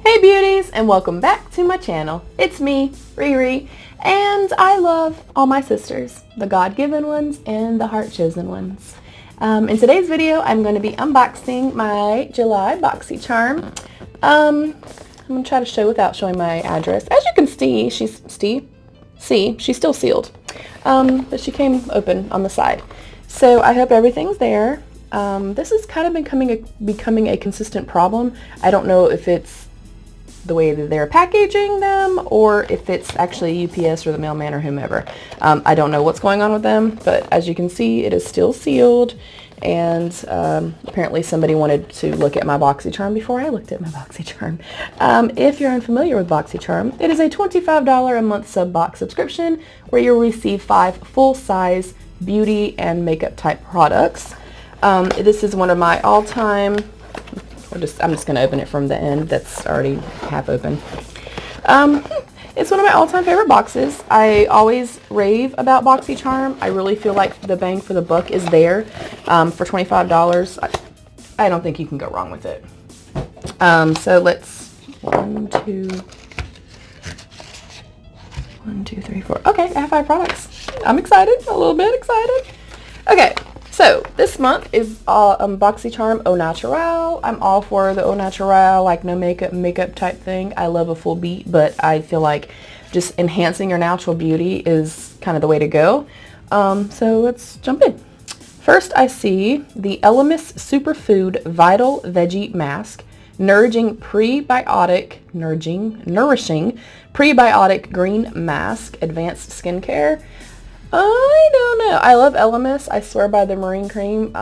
Hey beauties, and welcome back to my channel. It's me, Riri, and I love all my sisters, the God-given ones and the heart-chosen ones. In today's video, I'm going to be unboxing my July Boxycharm. I'm going to try to show without showing my address. As you can see, she's still sealed, but she came open on the side. So I hope everything's there. This has kind of becoming a consistent problem. I don't know if it's the way that they're packaging them or if it's actually UPS or the mailman or whomever. I don't know what's going on with them, but as you can see, it is still sealed, and apparently somebody wanted to look at my Boxycharm before I looked at my Boxycharm. If you're unfamiliar with Boxycharm, it is a $25 a month sub-box subscription where you'll receive 5 full-size beauty and makeup type products. This is one of my all-time, I'm just going to open it from the end that's already half open. It's one of my all-time favorite boxes. I always rave about Boxycharm. I really feel like the bang for the buck is there. For $25, I don't think you can go wrong with it. So let's, 1, 2, 3, 4. Okay, I have 5 products. I'm excited, a little bit excited. Okay. So this month is Boxycharm Au Naturel. I'm all for the Au Naturel, like no makeup type thing. I love a full beat, but I feel like just enhancing your natural beauty is kind of the way to go. So let's jump in. First, I see the Elemis Superfood Vital Veggie Mask, nourishing prebiotic green mask, advanced skincare. I don't know. I love Elemis. I swear by the marine cream.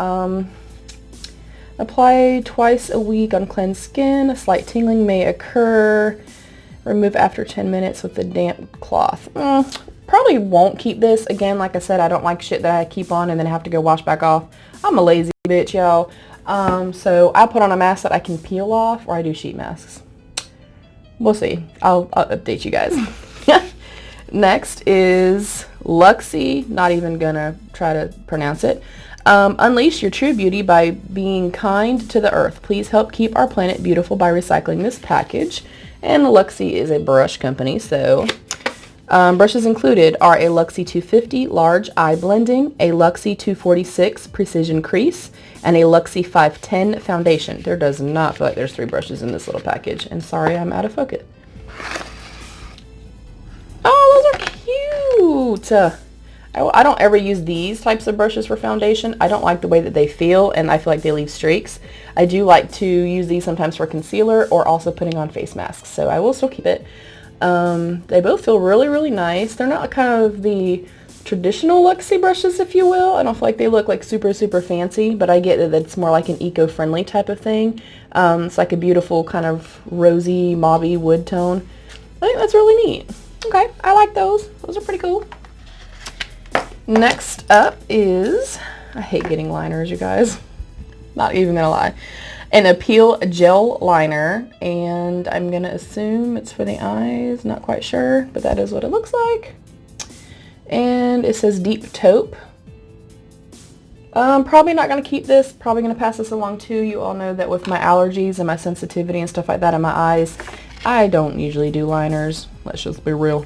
Apply twice a week on cleansed skin. A slight tingling may occur. Remove after 10 minutes with a damp cloth. Probably won't keep this. Again, like I said, I don't like shit that I keep on and then have to go wash back off. I'm a lazy bitch, y'all. So I put on a mask that I can peel off, or I do sheet masks. We'll see. I'll update you guys. Next is Luxie, not even gonna try to pronounce it. Unleash your true beauty by being kind to the earth. Please help keep our planet beautiful by recycling this package. And Luxie is a brush company, so brushes included are a Luxie 250 large eye blending, a Luxie 246 precision crease, and a Luxie 510 foundation. There does not feel like there's 3 brushes in this little package, and sorry I'm out of focus. Oh, those are cute. I don't ever use these types of brushes for foundation. I don't like the way that they feel, and I feel like they leave streaks. I do like to use these sometimes for concealer or also putting on face masks, so I will still keep it. They both feel really, really nice. They're not kind of the traditional Luxie brushes, if you will. I don't feel like they look like super, super fancy, but I get that it's more like an eco-friendly type of thing. It's like a beautiful kind of rosy, mauvey wood tone. I think that's really neat. Okay, I like those. Those are pretty cool. Next up is, I hate getting liners, you guys. Not even gonna lie. An Appeal Gel Liner, and I'm gonna assume it's for the eyes. Not quite sure, but that is what it looks like. And it says Deep Taupe. Probably not gonna keep this. Probably gonna pass this along too. You all know that with my allergies and my sensitivity and stuff like that in my eyes, I don't usually do liners. Let's just be real.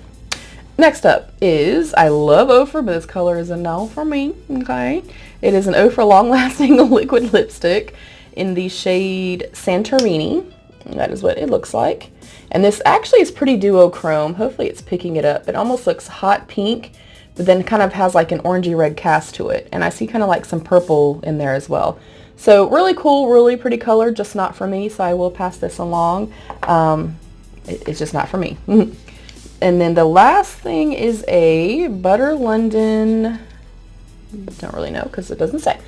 Next up is, I love Ofra, but this color is a no for me, okay? It is an Ofra long-lasting liquid lipstick in the shade Santorini. That is what it looks like. And this actually is pretty duochrome. Hopefully it's picking it up. It almost looks hot pink, but then kind of has like an orangey red cast to it. And I see kind of like some purple in there as well. So really cool, really pretty color, just not for me, so I will pass this along. It's just not for me. And then the last thing is a Butter London, don't really know because it doesn't say.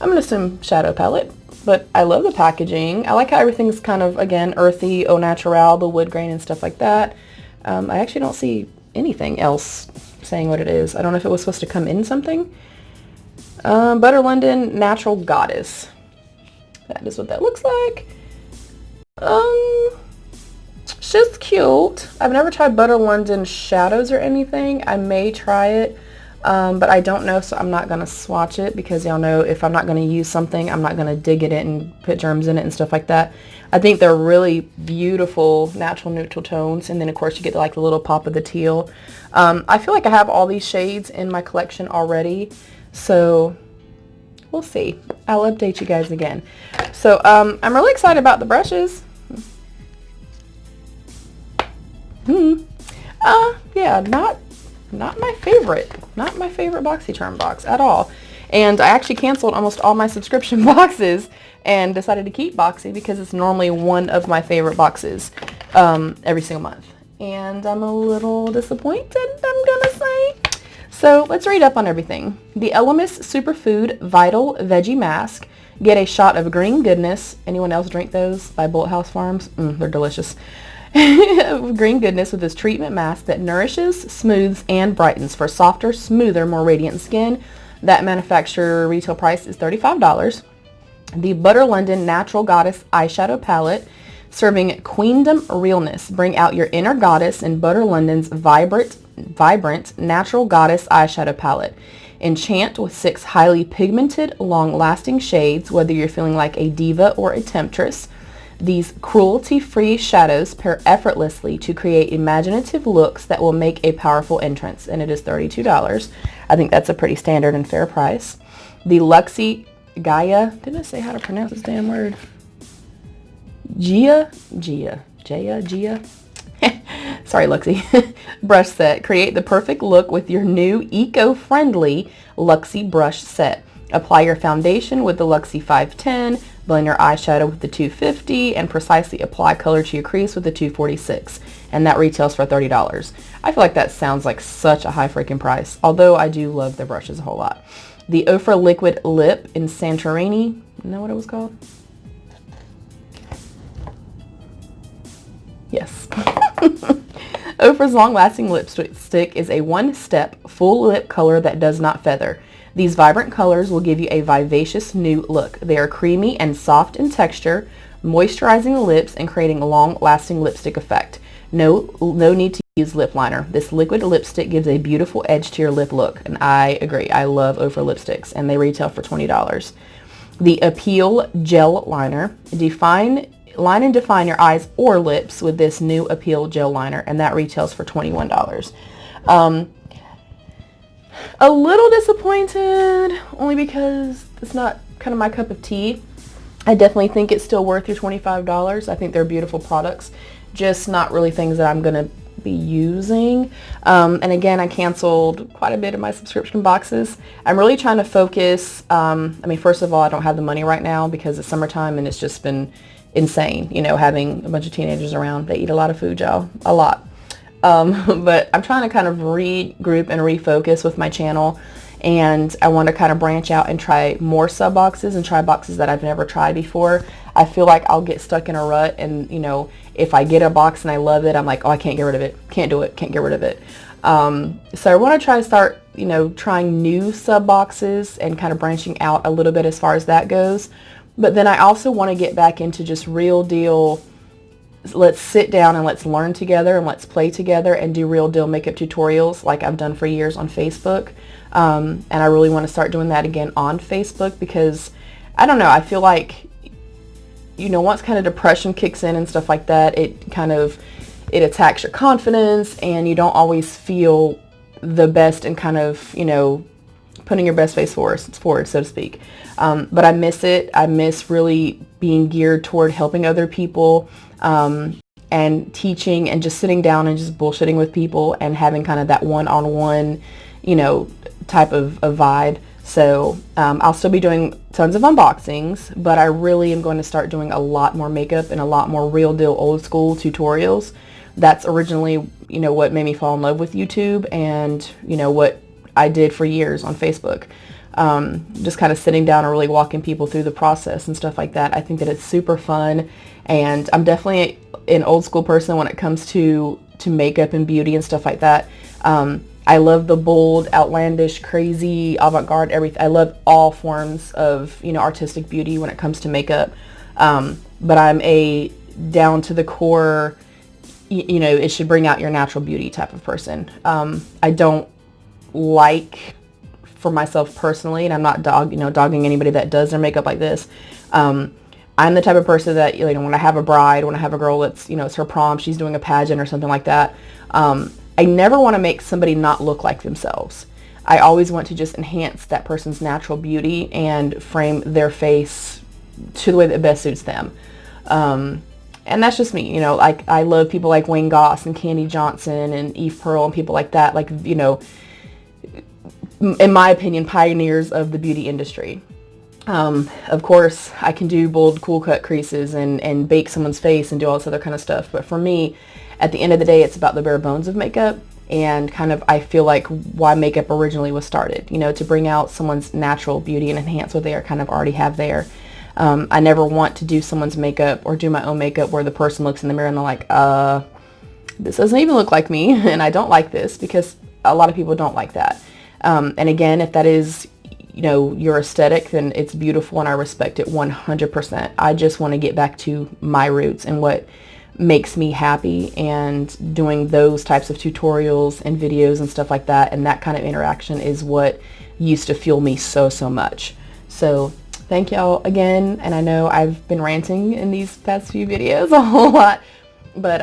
I'm going to assume shadow palette, but I love the packaging. I like how everything's kind of, again, earthy, au naturel, the wood grain and stuff like that. I actually don't see anything else saying what it is. I don't know if it was supposed to come in something. Butter London Natural Goddess. That is what that looks like. She's cute. I've never tried Butter London shadows or anything. I may try it. but I don't know, so I'm not going to swatch it because y'all know if I'm not going to use something, I'm not going to dig in it and put germs in it and stuff like that. I think they're really beautiful natural neutral tones, and then of course you get like the little pop of the teal. I feel like I have all these shades in my collection already, so we'll see. I'll update you guys again. So I'm really excited about the brushes. Yeah, not my favorite Boxycharm box at all. And I actually canceled almost all my subscription boxes and decided to keep Boxy because it's normally one of my favorite boxes every single month. And I'm a little disappointed, I'm gonna say. So let's read up on everything. The Elemis Superfood Vital Veggie Mask. Get a shot of green goodness. Anyone else drink those by Bullet House Farms? They're delicious. Green goodness with this treatment mask that nourishes, smooths, and brightens for softer, smoother, more radiant skin. That manufacturer retail price is $35. The Butter London Natural Goddess Eyeshadow Palette, serving queendom realness. Bring out your inner goddess in Butter London's vibrant Natural Goddess Eyeshadow Palette. Enchant with 6 highly pigmented, long-lasting shades, whether you're feeling like a diva or a temptress. These cruelty-free shadows pair effortlessly to create imaginative looks that will make a powerful entrance, and it is $32. I think that's a pretty standard and fair price. The Luxie Gaia, didn't I say how to pronounce this damn word? Gia? Sorry, Luxie. Brush set. Create the perfect look with your new eco-friendly Luxie brush set. Apply your foundation with the Luxie 510, blend your eyeshadow with the 250, and precisely apply color to your crease with the 246. And that retails for $30. I feel like that sounds like such a high freaking price, although I do love their brushes a whole lot. The Ofra Liquid Lip in Santorini. You know what it was called? Yes. Ofra's long-lasting lipstick is a one-step full lip color that does not feather. These vibrant colors will give you a vivacious new look. They are creamy and soft in texture, moisturizing the lips and creating a long-lasting lipstick effect. No need to use lip liner. This liquid lipstick gives a beautiful edge to your lip look, and I agree. I love Ofra lipsticks, and they retail for $20. The Appeal Gel Liner. Line and define your eyes or lips with this new Appeal Gel Liner, and that retails for $21. A little disappointed, only because it's not kind of my cup of tea. I definitely think it's still worth your $25. I think they're beautiful products, just not really things that I'm going to be using. And again, I canceled quite a bit of my subscription boxes. I'm really trying to focus. I mean, first of all, I don't have the money right now because it's summertime and it's just been insane, you know, having a bunch of teenagers around. They eat a lot of food, y'all, a lot. But I'm trying to kind of regroup and refocus with my channel, and I want to kind of branch out and try more sub boxes and try boxes that I've never tried before. I feel like I'll get stuck in a rut, and you know, if I get a box and I love it, I'm like, oh, I can't get rid of it, can't do it, can't get rid of it. So I want to try to start, you know, trying new sub boxes and kind of branching out a little bit as far as that goes. But then I also want to get back into just real deal, let's sit down and let's learn together and let's play together and do real deal makeup tutorials like I've done for years on Facebook. And I really want to start doing that again on Facebook because, I don't know, I feel like, you know, once kind of depression kicks in and stuff like that, it attacks your confidence and you don't always feel the best and kind of, you know, putting your best face forward, so to speak. But I miss it. I miss really being geared toward helping other people and teaching and just sitting down and just bullshitting with people and having kind of that one-on-one, you know, type of vibe. So I'll still be doing tons of unboxings, but I really am going to start doing a lot more makeup and a lot more real deal old school tutorials. That's originally, you know, what made me fall in love with YouTube and, you know, what I did for years on Facebook. Just kind of sitting down and really walking people through the process and stuff like that. I think that it's super fun, and I'm definitely an old school person when it comes to makeup and beauty and stuff like that. I love the bold, outlandish, crazy, avant-garde, everything. I love all forms of, you know, artistic beauty when it comes to makeup. But I'm a down to the core, you know, it should bring out your natural beauty type of person. I don't like for myself personally, and I'm not dogging anybody that does their makeup like this. I'm the type of person that, when I have a bride, when I have a girl that's, it's her prom, she's doing a pageant or something like that, I never want to make somebody not look like themselves. I always want to just enhance that person's natural beauty and frame their face to the way that best suits them. And that's just me, like I love people like Wayne Goss and Candy Johnson and Eve Pearl and people like that, like, in my opinion, pioneers of the beauty industry. Of course, I can do bold, cool cut creases and bake someone's face and do all this other kind of stuff. But for me, at the end of the day, it's about the bare bones of makeup and kind of, I feel like, why makeup originally was started, to bring out someone's natural beauty and enhance what they are kind of already have there. I never want to do someone's makeup or do my own makeup where the person looks in the mirror and they're like, this doesn't even look like me and I don't like this, because a lot of people don't like that. And again, if that is, your aesthetic, then it's beautiful and I respect it 100%. I just want to get back to my roots and what makes me happy, and doing those types of tutorials and videos and stuff like that, and that kind of interaction is what used to fuel me so much. So thank y'all again, and I know I've been ranting in these past few videos a whole lot, but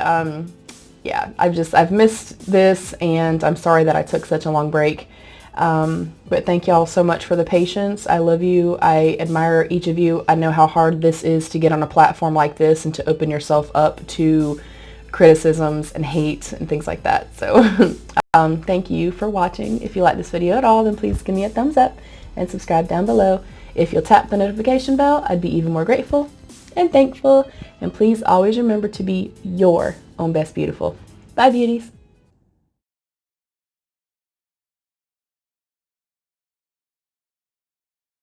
yeah, I've missed this, and I'm sorry that I took such a long break. But thank y'all so much for the patience. I love you. I admire each of you. I know how hard this is to get on a platform like this and to open yourself up to criticisms and hate and things like that. So thank you for watching. If you like this video at all, then please give me a thumbs up and subscribe down below. If you'll tap the notification bell, I'd be even more grateful and thankful. And please always remember to be your own best beautiful. Bye, beauties.